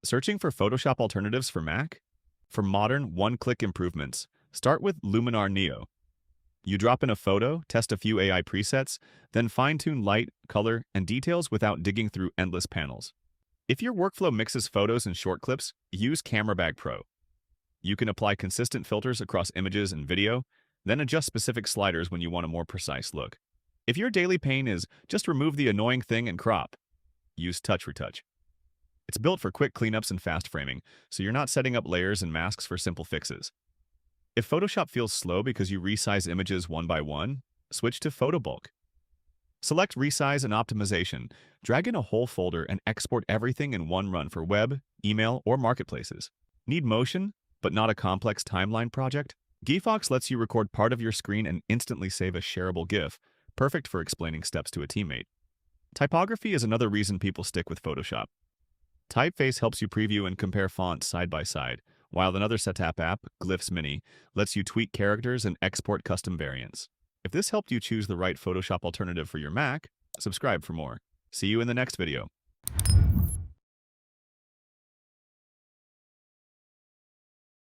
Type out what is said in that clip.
Searching for Photoshop alternatives for Mac? For modern, one-click improvements, start with Luminar Neo. You drop in a photo, test a few AI presets, then fine-tune light, color, and details without digging through endless panels. If your workflow mixes photos and short clips, use Camera Bag Pro. You can apply consistent filters across images and video, then adjust specific sliders when you want a more precise look. If your daily pain is just remove the annoying thing and crop, use Touch Retouch. It's built for quick cleanups and fast framing, so you're not setting up layers and masks for simple fixes. If Photoshop feels slow because you resize images one by one, switch to Photo Bulk. Select Resize and Optimization, drag in a whole folder and export everything in one run for web, email, or marketplaces. Need motion, but not a complex timeline project? Gifox lets you record part of your screen and instantly save a shareable GIF, perfect for explaining steps to a teammate. Typography is another reason people stick with Photoshop. Typeface helps you preview and compare fonts side by side, while another Setapp app, Glyphs Mini, lets you tweak characters and export custom variants. If this helped you choose the right Photoshop alternative for your Mac, subscribe for more. See you in the next video.